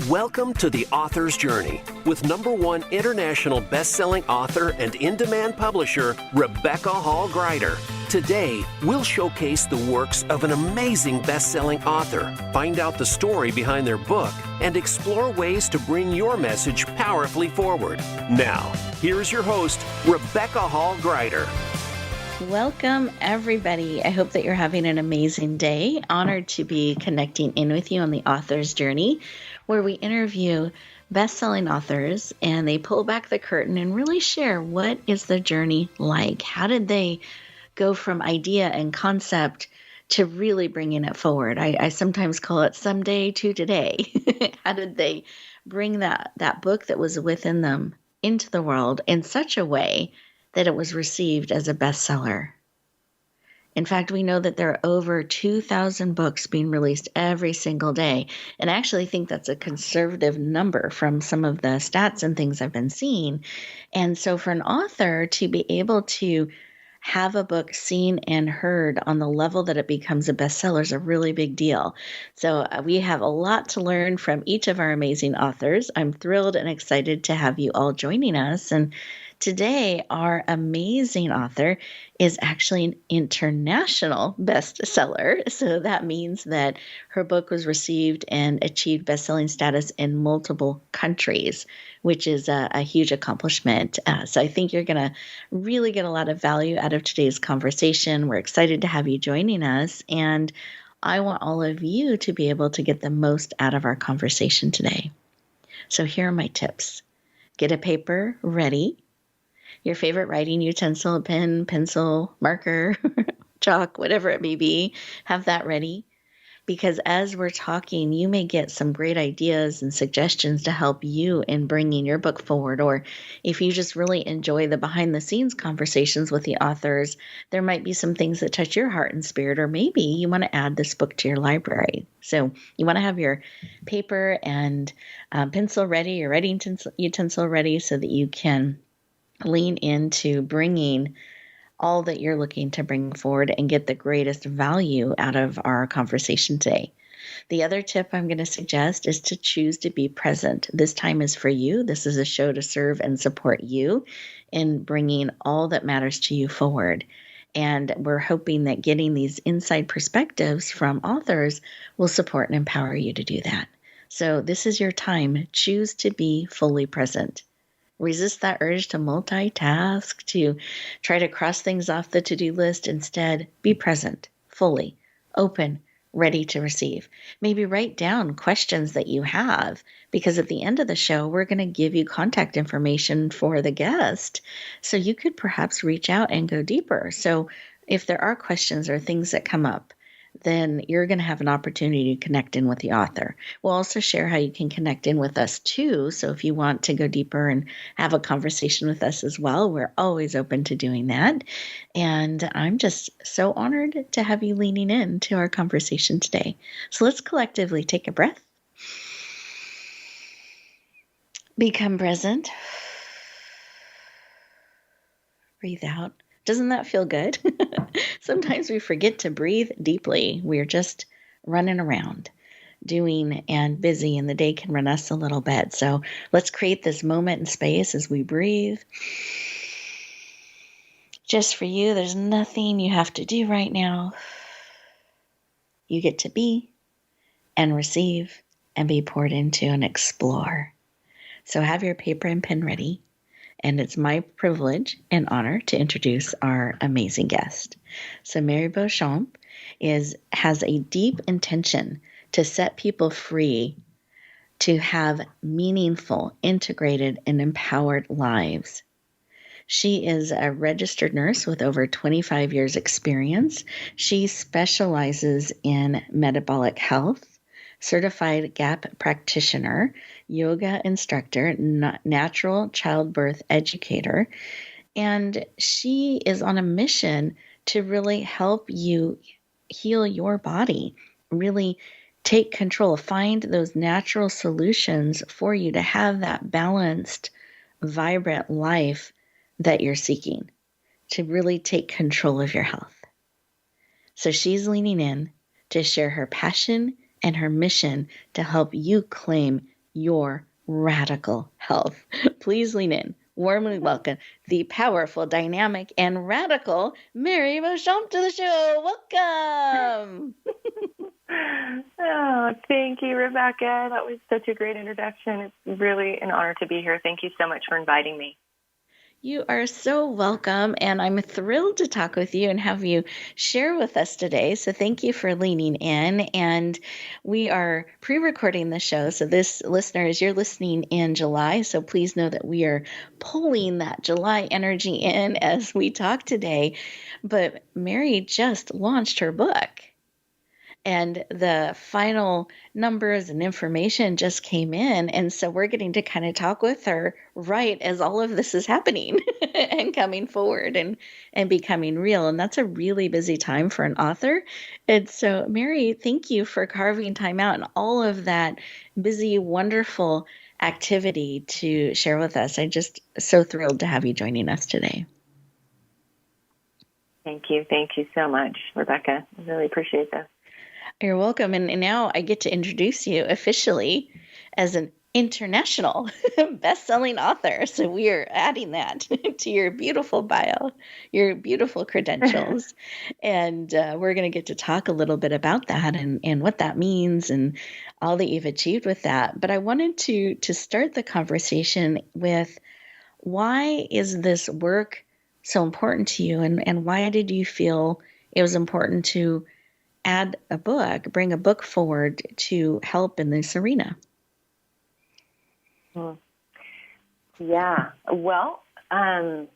Welcome to The Author's Journey with #1 international best-selling author and in-demand publisher, Rebecca Hall Gruyter. Today, we'll showcase the works of an amazing best-selling author, find out the story behind their book, and explore ways to bring your message powerfully forward. Now, here's your host, Rebecca Hall Gruyter. Welcome, everybody. I hope that you're having an amazing day. Honored to be connecting in with you on The Author's Journey, where we interview best-selling authors and they pull back the curtain and really share what is the journey like. How did they go from idea and concept to really bringing it forward? I sometimes call it someday to today. How did they bring that book that was within them into the world in such a way that it was received as a bestseller? In fact, we know that there are over 2,000 books being released every single day. And I actually think that's a conservative number from some of the stats and things I've been seeing. And so for an author to be able to have a book seen and heard on the level that it becomes a bestseller is a really big deal. So we have a lot to learn from each of our amazing authors. I'm thrilled and excited to have you all joining us. And today, our amazing author is actually an international bestseller. So that means that her book was received and achieved bestselling status in multiple countries, which is a huge accomplishment. So I think you're going to really get a lot of value out of today's conversation. We're excited to have you joining us. And I want all of you to be able to get the most out of our conversation today. So here are my tips. Get a paper ready. Your favorite writing utensil, pen, pencil, marker, chalk, whatever it may be, have that ready. Because as we're talking, you may get some great ideas and suggestions to help you in bringing your book forward. Or if you just really enjoy the behind the scenes conversations with the authors, there might be some things that touch your heart and spirit, or maybe you want to add this book to your library. So you want to have your paper and pencil ready, your writing utensil ready so that you can lean into bringing all that you're looking to bring forward and get the greatest value out of our conversation today. The other tip I'm going to suggest is to choose to be present. This time is for you. This is a show to serve and support you in bringing all that matters to you forward. And we're hoping that getting these inside perspectives from authors will support and empower you to do that. So this is your time. Choose to be fully present. Resist that urge to multitask, to try to cross things off the to-do list. Instead, be present, fully, open, ready to receive. Maybe write down questions that you have, because at the end of the show, we're going to give you contact information for the guest, so you could perhaps reach out and go deeper. So if there are questions or things that come up, then you're going to have an opportunity to connect in with the author. We'll also share how you can connect in with us too. So if you want to go deeper and have a conversation with us as well, we're always open to doing that. And I'm just so honored to have you leaning in to our conversation today. So let's collectively take a breath. Become present. Breathe out. Doesn't that feel good? Sometimes we forget to breathe deeply. We're just running around, doing and busy, and the day can run us a little bit. So let's create this moment and space as we breathe. Just for you, there's nothing you have to do right now. You get to be and receive and be poured into and explore. So have your paper and pen ready. And it's my privilege and honor to introduce our amazing guest. So Mary Beauchamp has a deep intention to set people free to have meaningful, integrated, and empowered lives. She is a registered nurse with over 25 years experience. She specializes in metabolic health, certified GAP practitioner, yoga instructor, natural childbirth educator, and she is on a mission to really help you heal your body, really take control, find those natural solutions for you to have that balanced, vibrant life that you're seeking, to really take control of your health. So she's leaning in to share her passion and her mission to help you claim your radical health. Please lean in. Warmly welcome the powerful, dynamic, and radical Mary Beauchamp to the show. Welcome. Oh, thank you, Rebecca. That was such a great introduction. It's really an honor to be here. Thank you so much for inviting me. You are so welcome, and I'm thrilled to talk with you and have you share with us today. So thank you for leaning in. And we are pre-recording the show. So this, listeners, you're listening in July. So please know that we are pulling that July energy in as we talk today. But Mary just launched her book. And the final numbers and information just came in. And so we're getting to kind of talk with her right as all of this is happening and coming forward and becoming real. And that's a really busy time for an author. And so, Mary, thank you for carving time out and all of that busy, wonderful activity to share with us. I'm just so thrilled to have you joining us today. Thank you. Thank you so much, Rebecca. I really appreciate this. You're welcome. And now I get to introduce you officially as an international best-selling author. So we are adding that to your beautiful bio, your beautiful credentials. And we're going to get to talk a little bit about that and what that means and all that you've achieved with that. But I wanted to start the conversation with, why is this work so important to you? And why did you feel it was important to add a book, bring a book forward to help in this arena? Yeah. Well, I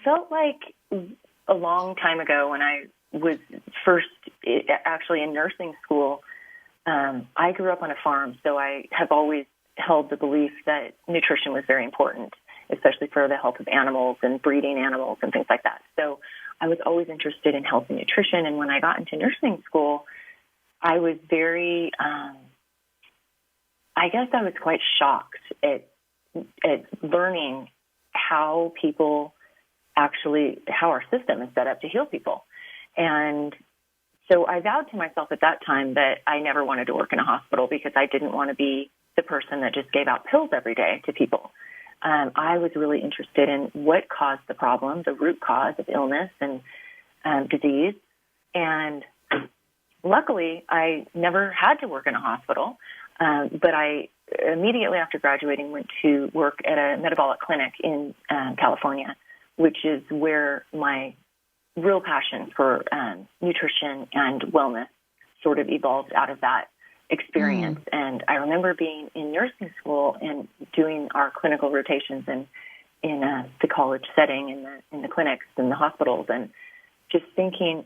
felt like a long time ago when I was first actually in nursing school, I grew up on a farm, so I have always held the belief that nutrition was very important, especially for the health of animals and breeding animals and things like that. So I was always interested in health and nutrition. And when I got into nursing school, I was very, I guess I was quite shocked at learning how our system is set up to heal people. And so I vowed to myself at that time that I never wanted to work in a hospital because I didn't want to be the person that just gave out pills every day to people. I was really interested in what caused the problem, the root cause of illness and disease. And luckily, I never had to work in a hospital, but I immediately after graduating went to work at a metabolic clinic in California, which is where my real passion for nutrition and wellness sort of evolved out of that experience. And I remember being in nursing school and doing our clinical rotations in the college setting, in the clinics and the hospitals, and just thinking,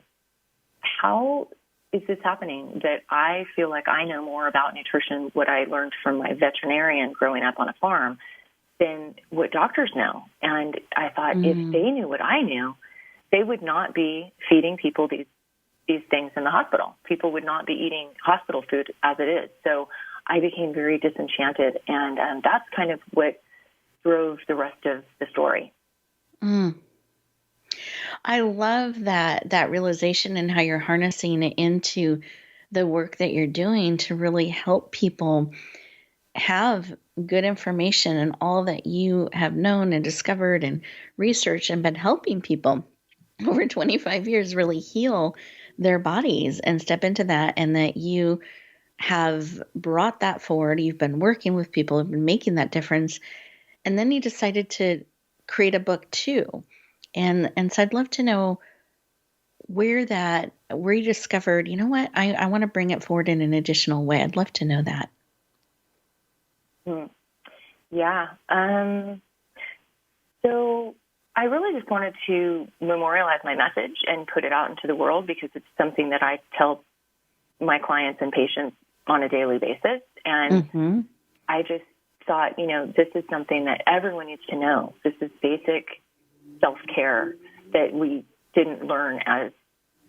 how is this happening that I feel like I know more about nutrition, what I learned from my veterinarian growing up on a farm, than what doctors know? And I thought, if they knew what I knew, they would not be feeding people these things in the hospital. People would not be eating hospital food as it is. So I became very disenchanted, and that's kind of what drove the rest of the story. I love that realization and how you're harnessing it into the work that you're doing to really help people have good information and all that you have known and discovered and researched and been helping people over 25 years really heal their bodies and step into that, and that you have brought that forward. You've been working with people, have been making that difference. And then you decided to create a book too. And so I'd love to know where you discovered, you know what, I want to bring it forward in an additional way. I'd love to know that. Yeah. So I really just wanted to memorialize my message and put it out into the world, because it's something that I tell my clients and patients on a daily basis. And I just thought, this is something that everyone needs to know. This is basic self-care that we didn't learn as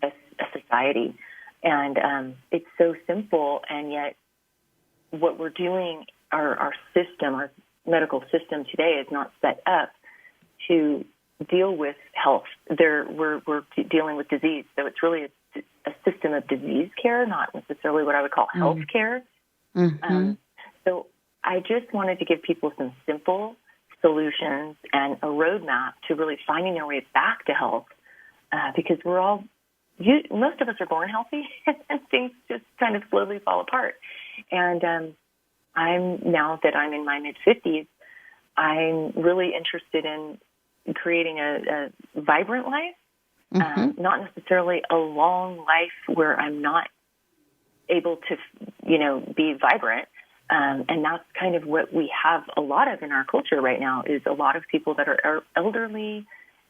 a society. And it's so simple, and yet what we're doing, our system, our medical system today is not set up to deal with health. We're dealing with disease. So it's really a system of disease care, not necessarily what I would call health care. So I just wanted to give people some simple solutions and a roadmap to really finding their way back to health, because most of us are born healthy and things just kind of slowly fall apart. And now that I'm in my mid-50s, I'm really interested in creating a vibrant life, not necessarily a long life where I'm not able to, be vibrant. And that's kind of what we have a lot of in our culture right now, is a lot of people that are elderly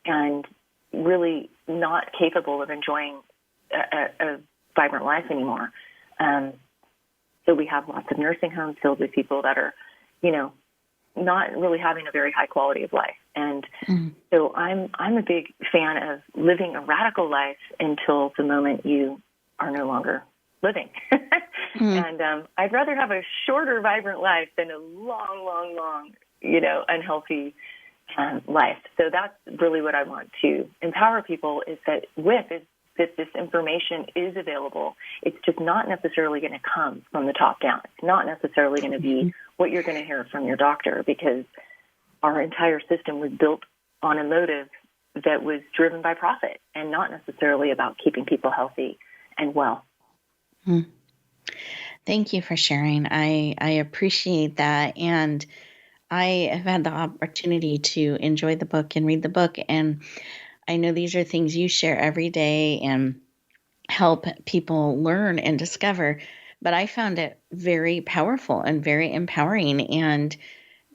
and really not capable of enjoying a vibrant life anymore. So we have lots of nursing homes filled with people that are, not really having a very high quality of life. And so I'm a big fan of living a radical life until the moment you are no longer living. And I'd rather have a shorter, vibrant life than a long, unhealthy life. So that's really what I want to empower people, is that this information is available. It's just not necessarily going to come from the top down. It's not necessarily going to be what you're going to hear from your doctor, because our entire system was built on a motive that was driven by profit and not necessarily about keeping people healthy and well. Thank you for sharing. I appreciate that. And I have had the opportunity to enjoy the book and read the book. And I know these are things you share every day and help people learn and discover. But I found it very powerful and very empowering, and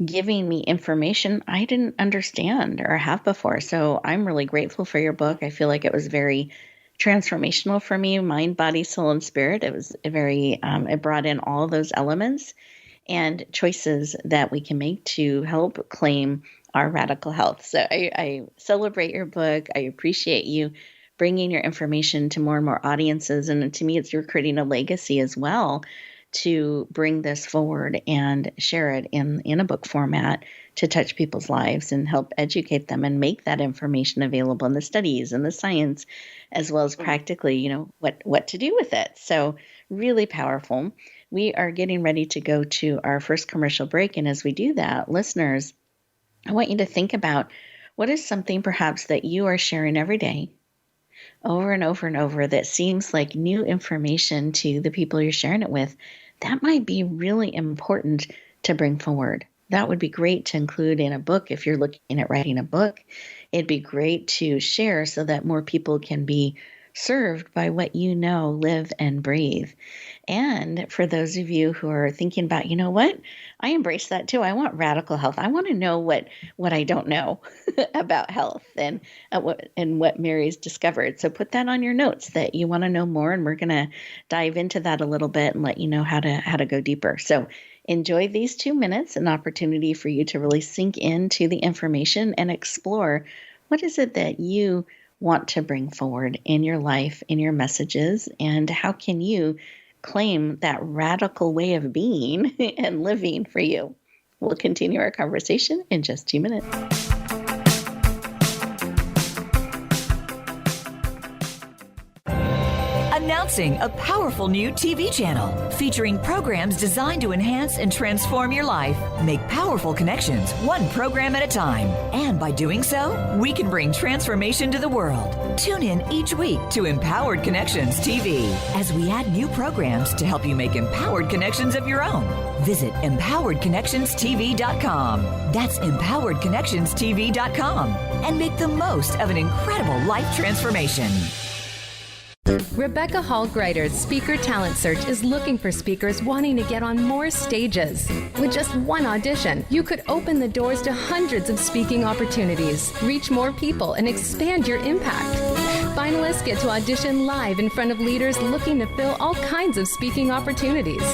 giving me information I didn't understand or have before. So I'm really grateful for your book. I feel like it was very transformational for me, mind, body, soul, and spirit. It was it brought in all those elements and choices that we can make to help claim our radical health. So I celebrate your book. I appreciate you bringing your information to more and more audiences. And to me, you're creating a legacy as well to bring this forward and share it in a book format to touch people's lives and help educate them and make that information available in the studies and the science, as well as practically, what to do with it. So really powerful. We are getting ready to go to our first commercial break. And as we do that, listeners, I want you to think about, what is something perhaps that you are sharing every day over and over and over that seems like new information to the people you're sharing it with, that might be really important to bring forward. That would be great to include in a book. If you're looking at writing a book, it'd be great to share so that more people can be served by what you know, live and breathe. And for those of you who are thinking about, I embrace that too. I want radical health. I want to know what I don't know about health and what Mary's discovered. So put that on your notes that you want to know more, and we're going to dive into that a little bit and let you know how to go deeper. So enjoy these 2 minutes, an opportunity for you to really sink into the information and explore, what is it that you want to bring forward in your life, in your messages, and how can you claim that radical way of being and living for you. We'll continue our conversation in just 2 minutes. Announcing a powerful new TV channel featuring programs designed to enhance and transform your life. Make powerful connections, one program at a time. And by doing so, we can bring transformation to the world. Tune in each week to Empowered Connections TV as we add new programs to help you make empowered connections of your own. Visit empoweredconnectionstv.com. That's empoweredconnectionstv.com. And make the most of an incredible life transformation. Rebecca Hall-Greider's Speaker Talent Search is looking for speakers wanting to get on more stages. With just one audition, you could open the doors to hundreds of speaking opportunities, reach more people, and expand your impact. Finalists get to audition live in front of leaders looking to fill all kinds of speaking opportunities.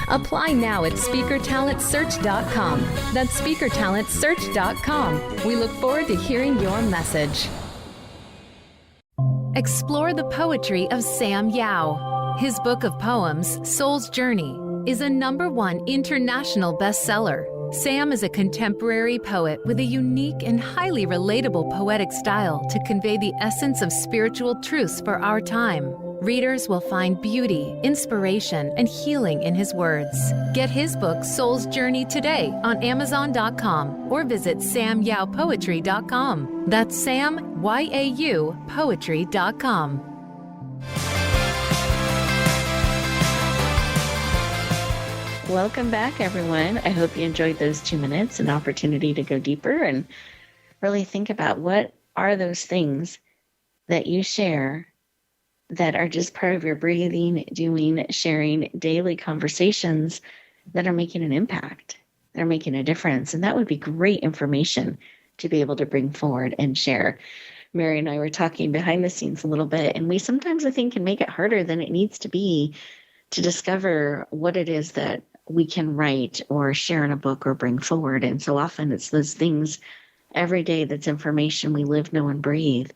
Apply now at speakertalentsearch.com. That's speakertalentsearch.com. We look forward to hearing your message. Explore the poetry of Sam Yao. His book of poems, Soul's Journey, is a #1 international bestseller. Sam is a contemporary poet with a unique and highly relatable poetic style to convey the essence of spiritual truths for our time. Readers will find beauty, inspiration, and healing in his words. Get his book, Soul's Journey, today on Amazon.com or visit samyaopoetry.com. That's Sam, Y-A-U, poetry.com. Welcome back, everyone. I hope you enjoyed those 2 minutes, an opportunity to go deeper and really think about what are those things that you share that are just part of your breathing, doing, sharing daily conversations that are making an impact, that are making a difference. And that would be great information to be able to bring forward and share. Mary and I were talking behind the scenes a little bit, and we sometimes, I think, can make it harder than it needs to be to discover what it is that we can write or share in a book or bring forward. And so often it's those things every day that's information we live, know, and breathe.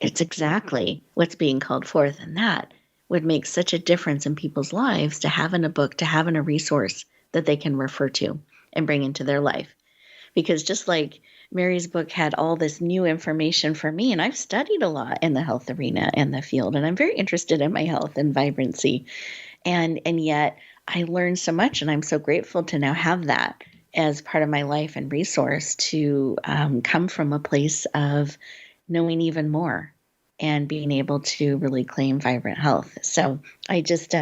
It's exactly what's being called forth. And that would make such a difference in people's lives to have in a book, to have in a resource that they can refer to and bring into their life. Because just like Mary's book had all this new information for me, and I've studied a lot in the health arena and the field, and I'm very interested in my health and vibrancy. And yet I learned so much, and I'm so grateful to now have that as part of my life and resource to come from a place of knowing even more and being able to really claim vibrant health. So I just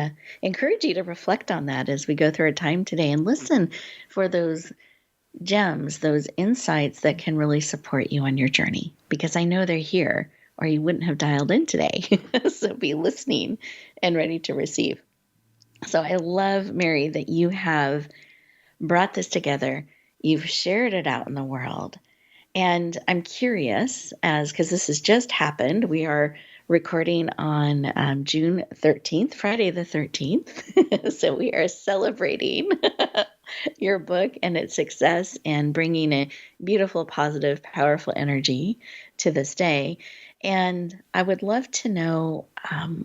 encourage you to reflect on that as we go through our time today and listen for those gems, those insights that can really support you on your journey, because I know they're here or you wouldn't have dialed in today. So be listening and ready to receive. So I love, Mary, that you have brought this together. You've shared it out in the world. And I'm curious, because this has just happened. We are recording on June 13th, Friday the 13th. So we are celebrating your book and its success and bringing a beautiful, positive, powerful energy to this day. And I would love to know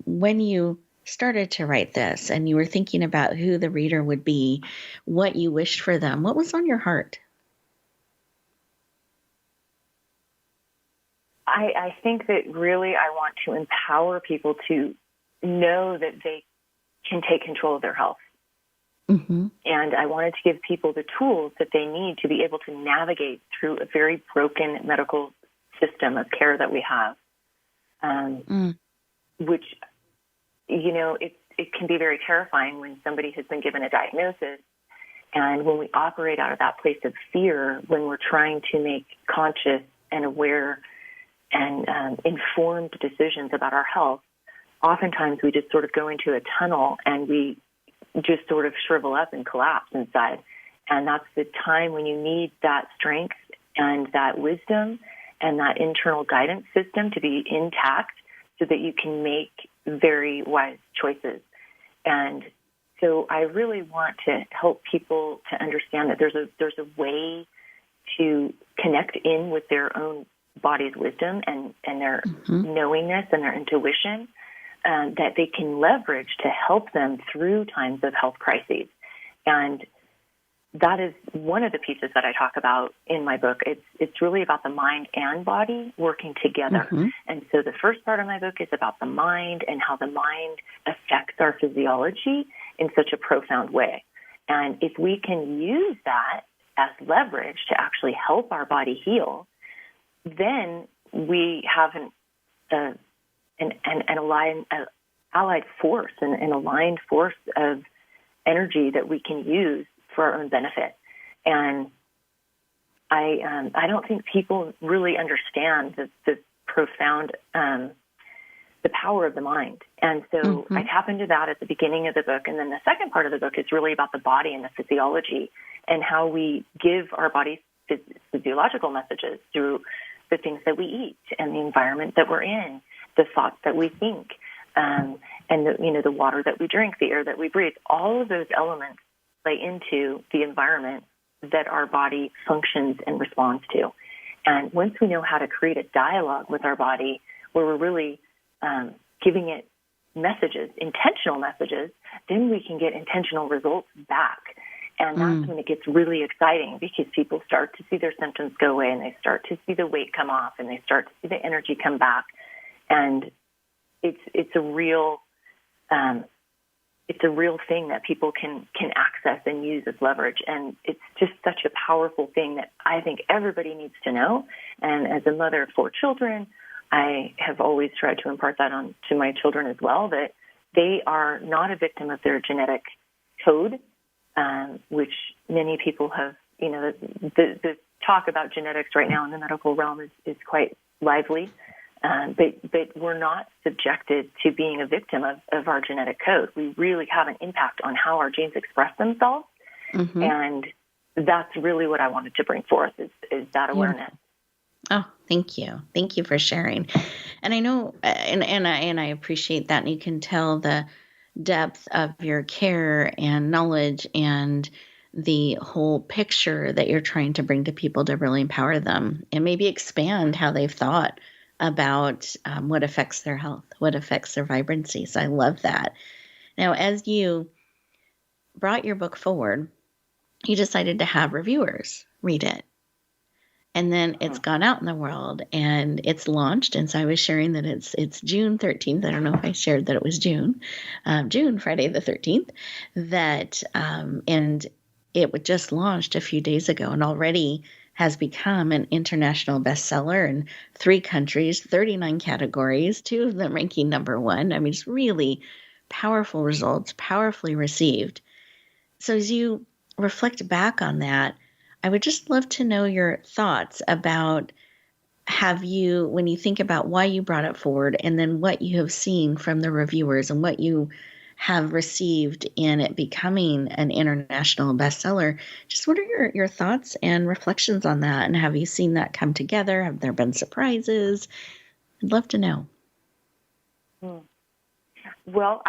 when you started to write this and you were thinking about who the reader would be, what you wished for them, what was on your heart? I think that really I want to empower people to know that they can take control of their health. Mm-hmm. And I wanted to give people the tools that they need to be able to navigate through a very broken medical system of care that we have, which, you know, it can be very terrifying when somebody has been given a diagnosis. And when we operate out of that place of fear, when we're trying to make conscious and aware and informed decisions about our health, oftentimes we just sort of go into a tunnel and we just sort of shrivel up and collapse inside. And that's the time when you need that strength and that wisdom and that internal guidance system to be intact so that you can make very wise choices. And so I really want to help people to understand that there's a way to connect in with their own body's wisdom and their knowingness and their intuition that they can leverage to help them through times of health crises. And that is one of the pieces that I talk about in my book. It's really about the mind and body working together. Mm-hmm. And so the first part of my book is about the mind and how the mind affects our physiology in such a profound way. And if we can use that as leverage to actually help our body heal, then we have an allied force, an aligned force of energy that we can use for our own benefit. And I don't think people really understand the profound, the power of the mind. And so I tap into that at the beginning of the book. And then the second part of the book is really about the body and the physiology and how we give our bodies physiological messages through the things that we eat and the environment that we're in, the thoughts that we think, and the water that we drink, the air that we breathe. All of those elements play into the environment that our body functions and responds to. And once we know how to create a dialogue with our body where we're really giving it messages, intentional messages, then we can get intentional results back. And that's when it gets really exciting because people start to see their symptoms go away and they start to see the weight come off and they start to see the energy come back. And it's a real it's a real thing that people can access and use as leverage. And it's just such a powerful thing that I think everybody needs to know. And as a mother of 4 children, I have always tried to impart that on to my children as well, that they are not a victim of their genetic code, which many people have, the talk about genetics right now in the medical realm is quite lively. But we're not subjected to being a victim of our genetic code. We really have an impact on how our genes express themselves. Mm-hmm. And that's really what I wanted to bring forth is that awareness. Oh, thank you. Thank you for sharing. And I know, and I appreciate that. And you can tell the depth of your care and knowledge and the whole picture that you're trying to bring to people to really empower them and maybe expand how they've thought about what affects their health, what affects their vibrancy. So I love that. Now, as you brought your book forward, you decided to have reviewers read it. And then it's gone out in the world and it's launched. And so I was sharing that it's June 13th. I don't know if I shared that it was June, Friday the 13th, and it was just launched a few days ago and already has become an international bestseller in 3 countries, 39 categories, 2 of them ranking #1. I mean, it's really powerful results, powerfully received. So as you reflect back on that, I would just love to know your thoughts about when you think about why you brought it forward and then what you have seen from the reviewers and what you have received in it becoming an international bestseller, just what are your thoughts and reflections on that? And have you seen that come together? Have there been surprises? I'd love to know. Well,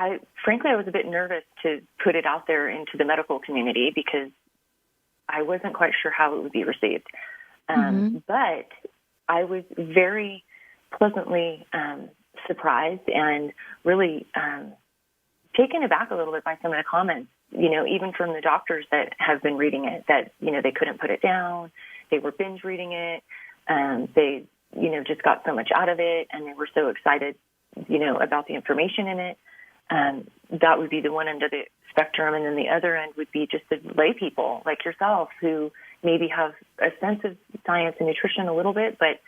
frankly, I was a bit nervous to put it out there into the medical community because I wasn't quite sure how it would be received. But I was very pleasantly surprised and really taken aback a little bit by some of the comments, even from the doctors that have been reading it, that, they couldn't put it down. They were binge reading it. They, just got so much out of it and they were so excited, about the information in it. That would be the one end of the spectrum. And then the other end would be just the lay people like yourself who maybe have a sense of science and nutrition a little bit, but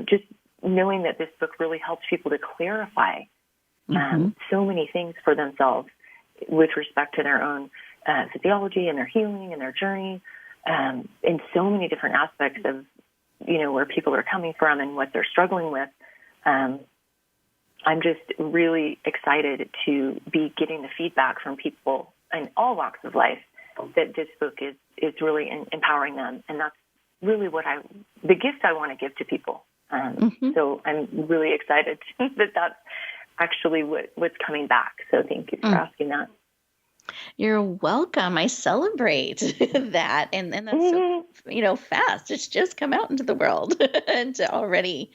just knowing that this book really helps people to clarify so many things for themselves with respect to their own physiology and their healing and their journey, in so many different aspects of, where people are coming from and what they're struggling with. I'm just really excited to be getting the feedback from people in all walks of life that this book is really empowering them. And that's really the gift I want to give to people. So I'm really excited that that's actually what's coming back. So thank you for asking that. You're welcome. I celebrate that. And that's so, fast. It's just come out into the world and to already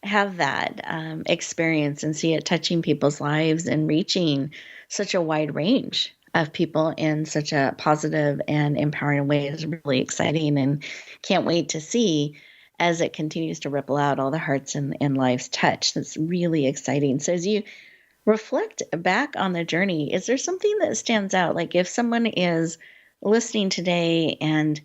have that experience and see it touching people's lives and reaching such a wide range of people in such a positive and empowering way is really exciting, and can't wait to see as it continues to ripple out all the hearts and lives touched. That's really exciting. So as you reflect back on the journey, is there something that stands out? Like if someone is listening today and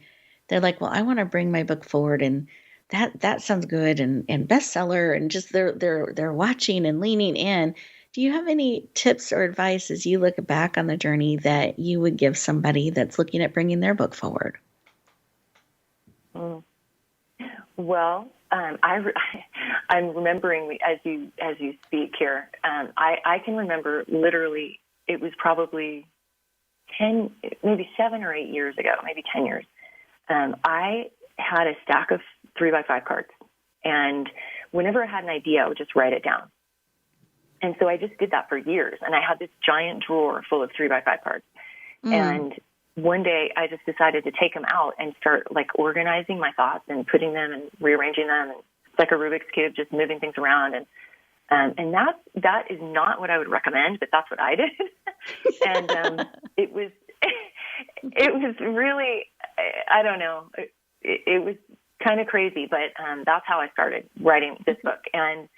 they're like, well, I want to bring my book forward and that sounds good and bestseller, and just they're watching and leaning in. Do you have any tips or advice as you look back on the journey that you would give somebody that's looking at bringing their book forward? Well, I'm remembering as you speak here. I can remember literally it was probably 10, maybe 7 or 8 years ago, maybe 10 years. I had a stack of 3x5 cards, and whenever I had an idea, I would just write it down. And so I just did that for years, and I had this giant drawer full of 3x5 cards. And one day I just decided to take them out and start organizing my thoughts and putting them and rearranging them. And it's like a Rubik's Cube, just moving things around. And that is not what I would recommend, but that's what I did. And it was really, I don't know, it was kind of crazy, but that's how I started writing this book. And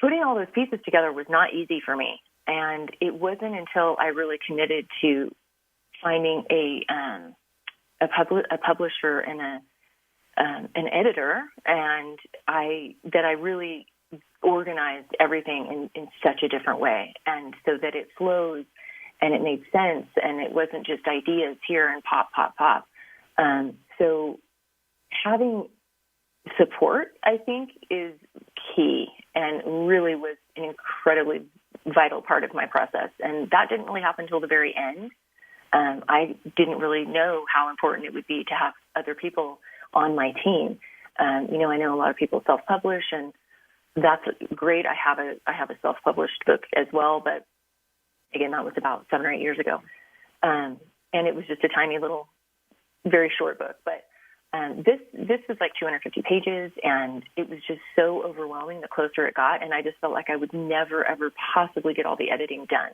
putting all those pieces together was not easy for me. And it wasn't until I really committed to finding a publisher and an editor, and that I really organized everything in such a different way, and so that it flows and it made sense, and it wasn't just ideas here and pop. So having support, I think, is key, and really was an incredibly vital part of my process. And that didn't really happen until the very end. I didn't really know how important it would be to have other people on my team. I know a lot of people self-publish, and that's great. I have a self-published book as well, but again, that was about 7 or 8 years ago. And it was just a tiny little, very short book. But this was like 250 pages, and it was just so overwhelming the closer it got. And I just felt like I would never, ever possibly get all the editing done.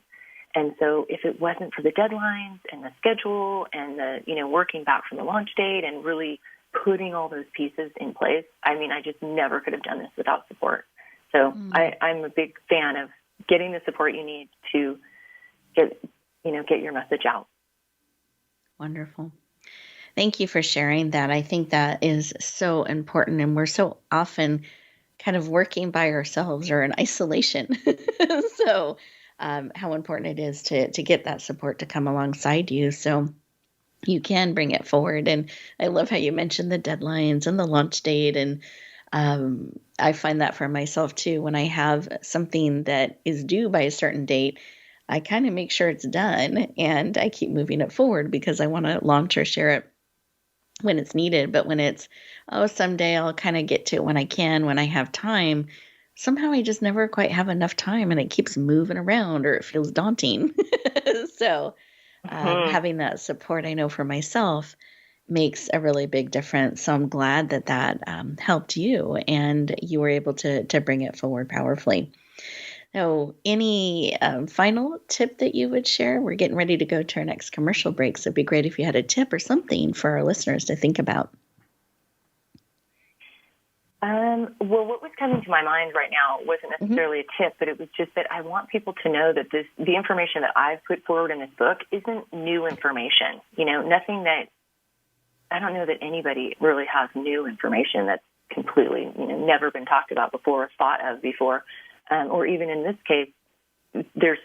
And so if it wasn't for the deadlines and the schedule and the, working back from the launch date and really putting all those pieces in place, I just never could have done this without support. So I'm a big fan of getting the support you need to get your message out. Wonderful. Thank you for sharing that. I think that is so important, and we're so often kind of working by ourselves or in isolation. So how important it is to get that support to come alongside you so you can bring it forward. And I love how you mentioned the deadlines and the launch date. And I find that for myself too. When I have something that is due by a certain date, I kind of make sure it's done, and I keep moving it forward because I want to launch or share it when it's needed. But when it's, someday I'll kind of get to it when I can, when I have time, somehow I just never quite have enough time, and it keeps moving around, or it feels daunting. So having that support, I know for myself, makes a really big difference. So I'm glad that helped you, and you were able to bring it forward powerfully. Now, any final tip that you would share? We're getting ready to go to our next commercial break, so it'd be great if you had a tip or something for our listeners to think about. Well, what was coming to my mind right now wasn't necessarily a tip, but it was just that I want people to know that the information that I've put forward in this book isn't new information. Nothing that, I don't know that anybody really has new information that's completely, never been talked about before, thought of before. Or even in this case, there's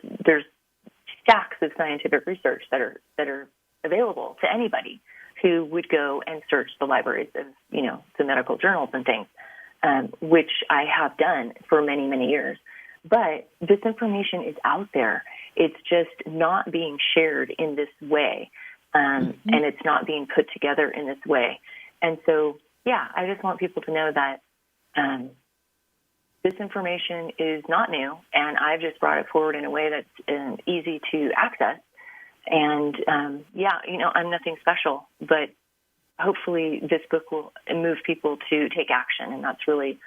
stacks of scientific research that are available to anybody who would go and search the libraries of, the medical journals and things, which I have done for many, many years. But this information is out there. It's just not being shared in this way, and it's not being put together in this way. And so, I just want people to know that this information is not new, and I've just brought it forward in a way that's easy to access. And, I'm nothing special, but hopefully this book will move people to take action. And that's really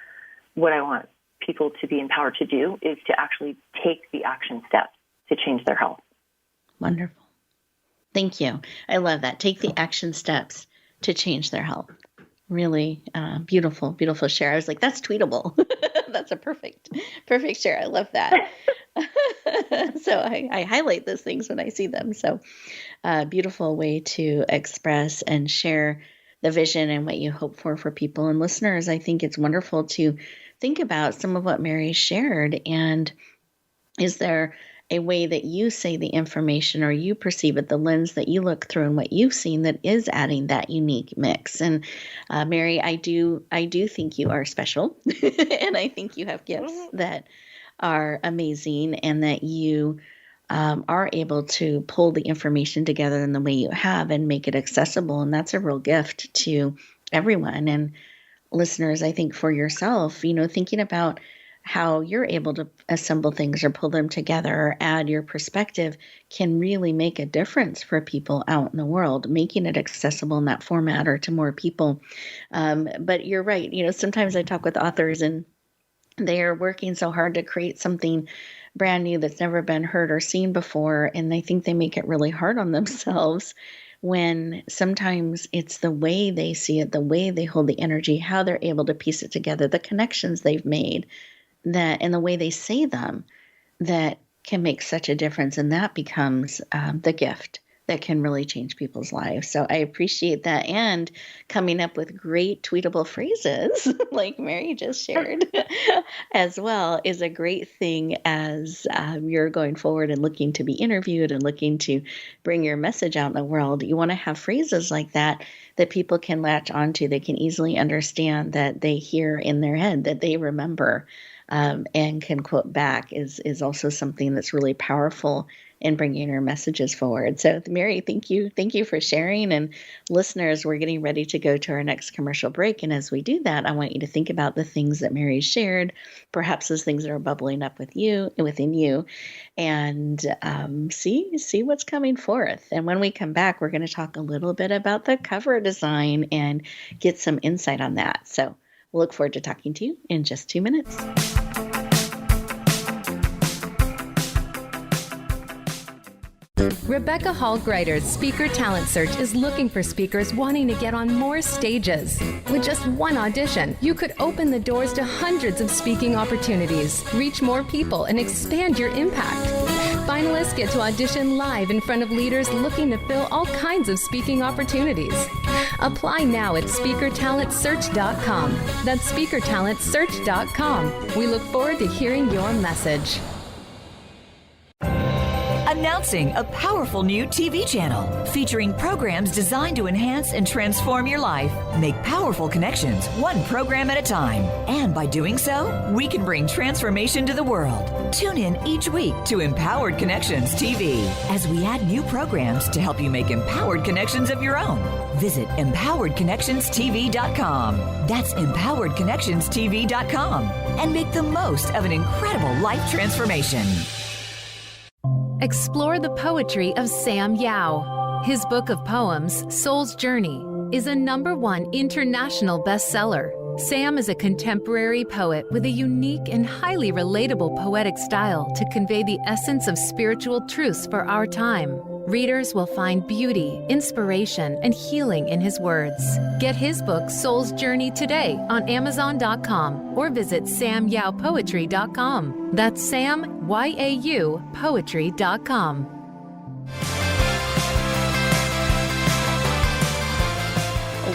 what I want people to be empowered to do, is to actually take the action steps to change their health. Wonderful. Thank you. I love that. Take the action steps to change their health. Really beautiful, beautiful share. I was like, that's tweetable. That's a perfect share. I love that. So I highlight those things when I see them. So beautiful way to express and share the vision and what you hope for people. And listeners, I think it's wonderful to think about some of what Mary shared. And is there a way that you say the information, or you perceive it, the lens that you look through and what you've seen, that is adding that unique mix? And Mary, I do think you are special, and I think you have gifts that are amazing, and that you are able to pull the information together in the way you have and make it accessible. And that's a real gift to everyone. And listeners, I think for yourself, thinking about how you're able to assemble things or pull them together or add your perspective can really make a difference for people out in the world, making it accessible in that format or to more people. But you're right. Sometimes I talk with authors, and they are working so hard to create something brand new that's never been heard or seen before. And I think they make it really hard on themselves, when sometimes it's the way they see it, the way they hold the energy, how they're able to piece it together, the connections they've made, that and the way they say them, that can make such a difference. And that becomes the gift that can really change people's lives. So I appreciate that. And coming up with great tweetable phrases like Mary just shared as well is a great thing as you're going forward and looking to be interviewed and looking to bring your message out in the world. You want to have phrases like that people can latch onto, they can easily understand, that they hear in their head, that they remember, and can quote back is also something that's really powerful in bringing your messages forward. So Mary, thank you for sharing. And listeners, we're getting ready to go to our next commercial break. And as we do that, I want you to think about the things that Mary shared, perhaps those things that are bubbling up within you, and see what's coming forth. And when we come back, we're going to talk a little bit about the cover design and get some insight on that. So we'll look forward to talking to you in just 2 minutes. Rebecca Hall Greider's Speaker Talent Search is looking for speakers wanting to get on more stages. With just one audition, you could open the doors to hundreds of speaking opportunities, reach more people, and expand your impact. Finalists get to audition live in front of leaders looking to fill all kinds of speaking opportunities. Apply now at speakertalentsearch.com. That's speakertalentsearch.com. We look forward to hearing your message. Announcing a powerful new TV channel featuring programs designed to enhance and transform your life. Make powerful connections, one program at a time. And by doing so, we can bring transformation to the world. Tune in each week to Empowered Connections TV as we add new programs to help you make empowered connections of your own. Visit empoweredconnectionstv.com. That's empoweredconnectionstv.com. And make the most of an incredible life transformation. Explore the poetry of Sam Yao. His book of poems, Soul's Journey, is a #1 international bestseller. Sam is a contemporary poet with a unique and highly relatable poetic style to convey the essence of spiritual truths for our time. Readers will find beauty, inspiration, and healing in his words. Get his book, Soul's Journey, today on Amazon.com or visit SamYaoPoetry.com. That's Sam, Y-A-U, Poetry.com.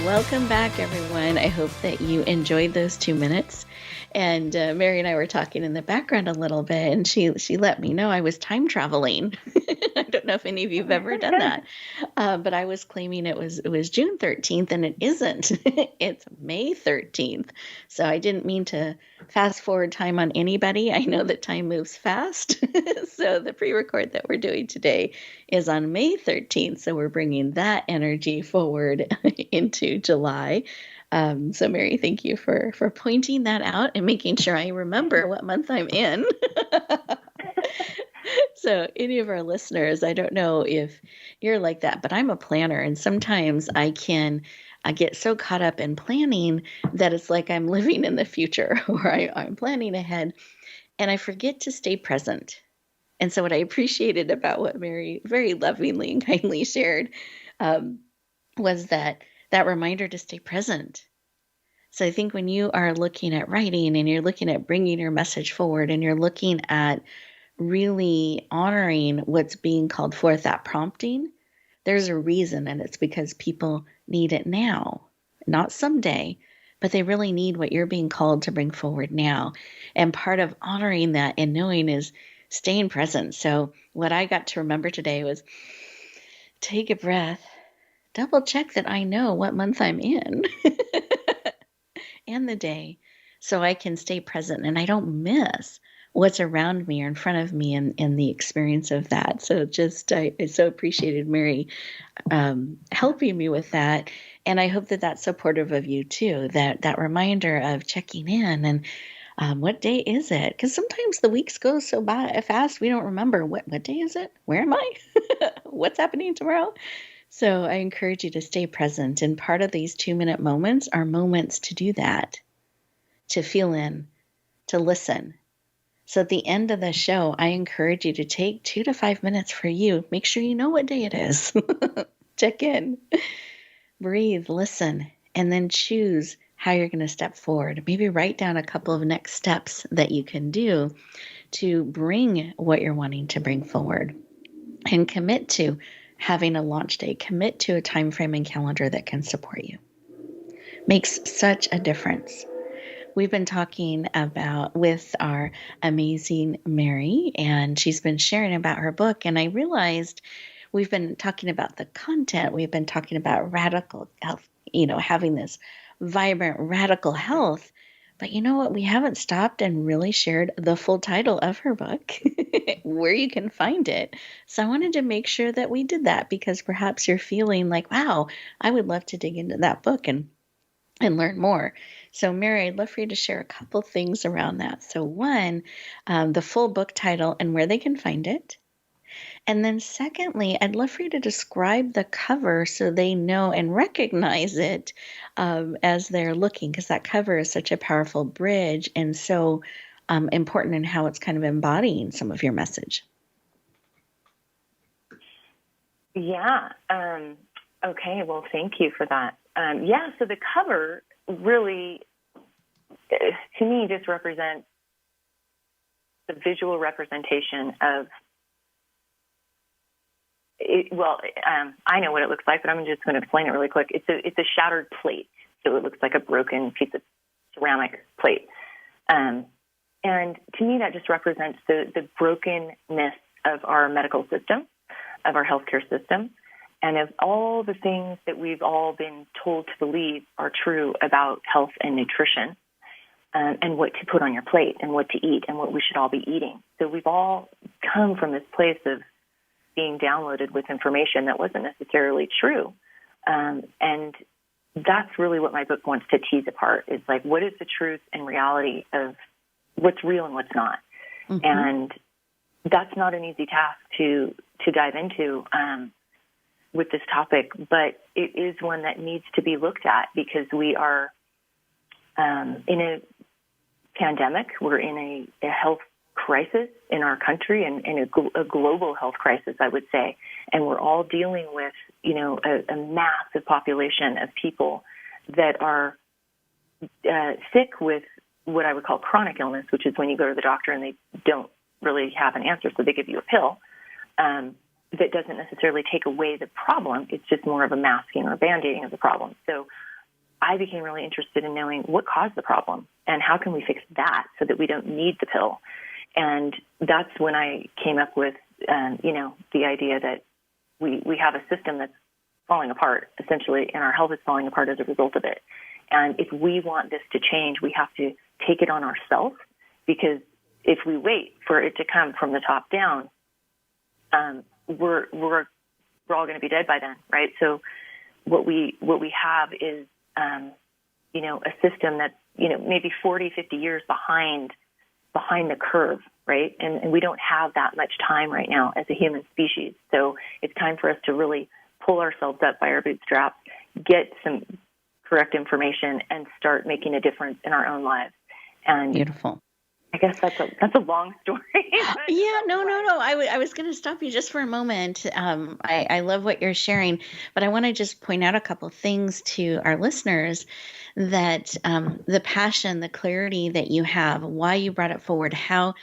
Welcome back, everyone. I hope that you enjoyed those 2 minutes. And Mary and I were talking in the background a little bit, and she let me know I was time traveling. I don't know if any of you have ever done that, but I was claiming it was June 13th, and it isn't. It's May 13th. So I didn't mean to fast forward time on anybody. I know that time moves fast. So the pre-record that we're doing today is on May 13th. So we're bringing that energy forward into July. So Mary, thank you for pointing that out and making sure I remember what month I'm in. So any of our listeners, I don't know if you're like that, but I'm a planner, and sometimes I get so caught up in planning that it's like I'm living in the future, or I'm planning ahead, and I forget to stay present. And so what I appreciated about what Mary very lovingly and kindly shared was that reminder to stay present. So I think when you are looking at writing and you're looking at bringing your message forward and you're looking at really honoring what's being called forth, that prompting, there's a reason, and it's because people need it now, not someday, but they really need what you're being called to bring forward now. And part of honoring that and knowing is staying present. So what I got to remember today was take a breath, double check that I know what month I'm in and the day, so I can stay present and I don't miss what's around me or in front of me and the experience of that. So I so appreciated Mary helping me with that. And I hope that that's supportive of you too, that reminder of checking in and what day is it? Because sometimes the weeks go so fast, we don't remember what day is it? Where am I? What's happening tomorrow? So I encourage you to stay present. And part of these 2-minute moments are moments to do that, to feel in, to listen. So at the end of the show, I encourage you to take 2 to 5 minutes for you. Make sure you know what day it is. Check in, breathe, listen, and then choose how you're going to step forward. Maybe write down a couple of next steps that you can do to bring what you're wanting to bring forward and commit to having a launch date, commit to a time frame and calendar that can support you. Makes such a difference. We've been talking about with our amazing Mary, and she's been sharing about her book. And I realized we've been talking about the content. We've been talking about radical health, having this vibrant, radical health. But you know what? We haven't stopped and really shared the full title of her book, where you can find it. So I wanted to make sure that we did that, because perhaps you're feeling like, wow, I would love to dig into that book and learn more. So Mary, I'd love for you to share a couple things around that. So one, the full book title and where they can find it. And then secondly, I'd love for you to describe the cover so they know and recognize it as they're looking, because that cover is such a powerful bridge and so important in how it's kind of embodying some of your message. Yeah. Okay. Well, thank you for that. So the cover really, to me, just represents the visual representation of it. Well, I know what it looks like, but I'm just going to explain it really quick. It's a shattered plate, so it looks like a broken piece of ceramic plate. And to me, that just represents the brokenness of our medical system, of our healthcare system, and of all the things that we've all been told to believe are true about health and nutrition, and what to put on your plate and what to eat and what we should all be eating. So we've all come from this place of being downloaded with information that wasn't necessarily true. And that's really what my book wants to tease apart. It's like, what is the truth and reality of what's real and what's not? Mm-hmm. And that's not an easy task to dive into with this topic, but it is one that needs to be looked at, because we are in a pandemic. We're in a health crisis in our country, and a global health crisis, I would say. And we're all dealing with, a massive population of people that are sick with what I would call chronic illness, which is when you go to the doctor and they don't really have an answer, so they give you a pill. That doesn't necessarily take away the problem. It's just more of a masking or band-aiding of the problem. So I became really interested in knowing what caused the problem and how can we fix that so that we don't need the pill. And that's when I came up with, the idea that we have a system that's falling apart, essentially, and our health is falling apart as a result of it. And if we want this to change, we have to take it on ourselves, because if we wait for it to come from the top down, we're all going to be dead by then, right? So what we have is, a system that's, maybe 40, 50 years behind the curve, right? And we don't have that much time right now as a human species. So it's time for us to really pull ourselves up by our bootstraps, get some correct information, and start making a difference in our own lives. And beautiful. I guess that's a long story. Yeah, no. I was going to stop you just for a moment. I love what you're sharing, but I want to just point out a couple things to our listeners, that the passion, the clarity that you have, why you brought it forward, how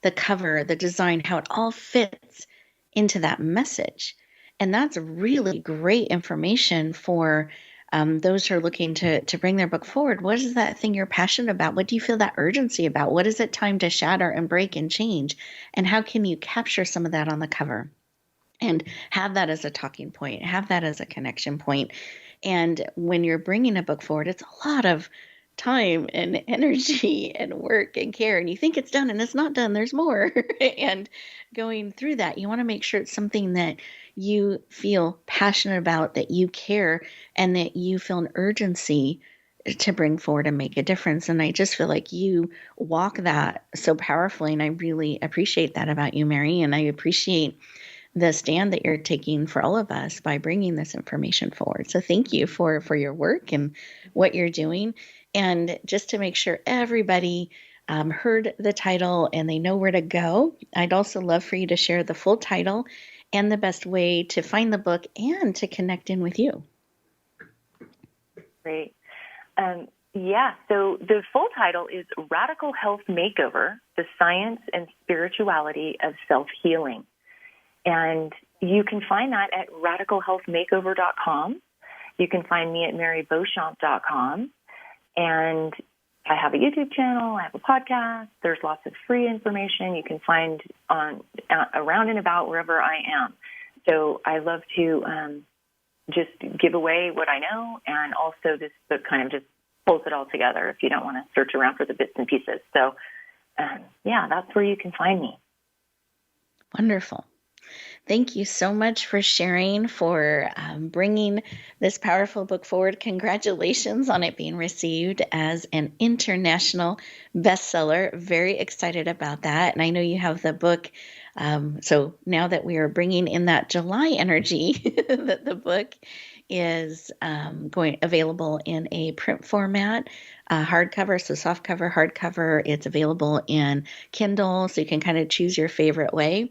the cover, the design, how it all fits into that message. And that's really great information for those who are looking to bring their book forward. What is that thing you're passionate about? What do you feel that urgency about? What is it time to shatter and break and change? And how can you capture some of that on the cover and have that as a talking point, have that as a connection point? And when you're bringing a book forward, it's a lot of time and energy and work and care, and you think it's done and it's not done. There's more. And going through that, you want to make sure it's something that you feel passionate about, that you care, and that you feel an urgency to bring forward and make a difference. And I just feel like you walk that so powerfully, and I really appreciate that about you, Mary. And I appreciate the stand that you're taking for all of us by bringing this information forward. So thank you for your work and what you're doing. And just to make sure everybody heard the title and they know where to go, I'd also love for you to share the full title and the best way to find the book and to connect in with you. Great. Yeah, so the full title is Radical Health Makeover, The Science and Spirituality of Self-Healing. And you can find that at radicalhealthmakeover.com. You can find me at marybeauchamp.com. And I have a YouTube channel. I have a podcast. There's lots of free information you can find on around and about wherever I am. So I love to just give away what I know, and also this book kind of just pulls it all together if you don't want to search around for the bits and pieces. So, yeah, that's where you can find me. Wonderful. Thank you so much for sharing, for bringing this powerful book forward. Congratulations on it being received as an international bestseller. Very excited about that. And I know you have the book. So now that we are bringing in that July energy, that the book is available in a print format, hardcover, so softcover, hardcover. It's available in Kindle, so you can kind of choose your favorite way.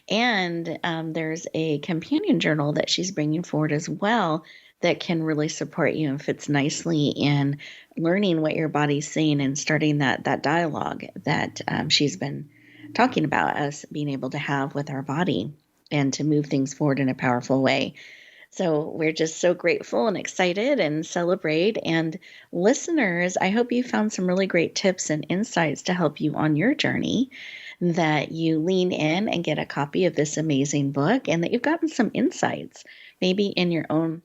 And there's a companion journal that she's bringing forward as well that can really support you and fits nicely in learning what your body's saying and starting that dialogue that she's been talking about, us being able to have with our body and to move things forward in a powerful way. So we're just so grateful and excited and celebrate. And listeners, I hope you found some really great tips and insights to help you on your journey, that you lean in and get a copy of this amazing book, and that you've gotten some insights maybe in your own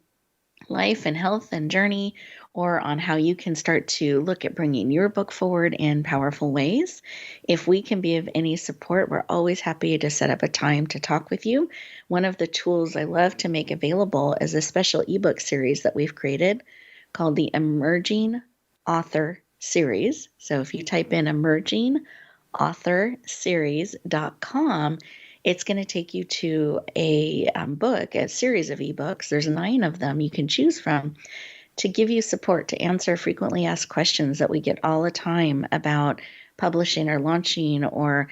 life and health and journey, or on how you can start to look at bringing your book forward in powerful ways. If we can be of any support, we're always happy to set up a time to talk with you. One of the tools I love to make available is a special ebook series that we've created called the Emerging Author Series. So if you type in emergingauthorseries.com, it's going to take you to a book, a series of ebooks. There's 9 of them you can choose from to give you support to answer frequently asked questions that we get all the time about publishing or launching or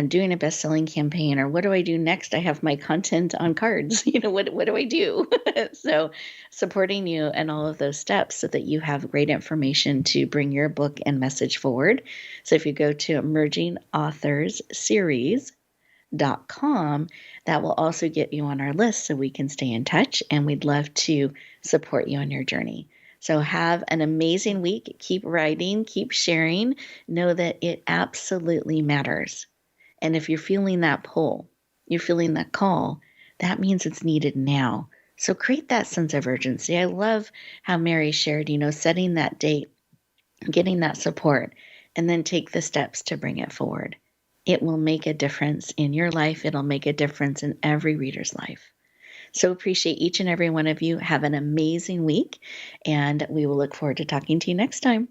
doing a best-selling campaign, or what do I do next? I have my content on cards. What do I do? So supporting you in all of those steps so that you have great information to bring your book and message forward. So if you go to emergingauthorseries.com, that will also get you on our list so we can stay in touch, and we'd love to support you on your journey. So have an amazing week. Keep writing, keep sharing. Know that it absolutely matters. And if you're feeling that pull, you're feeling that call, that means it's needed now. So create that sense of urgency. I love how Mary shared, setting that date, getting that support, and then take the steps to bring it forward. It will make a difference in your life. It'll make a difference in every reader's life. So appreciate each and every one of you. Have an amazing week, and we will look forward to talking to you next time.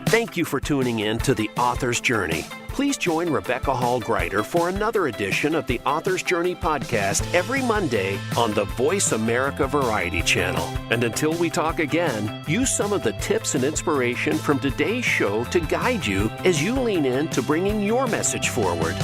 Thank you for tuning in to The Author's Journey. Please join Rebecca Hall-Gruyter for another edition of the Author's Journey podcast every Monday on the Voice America Variety Channel. And until we talk again, use some of the tips and inspiration from today's show to guide you as you lean in to bringing your message forward.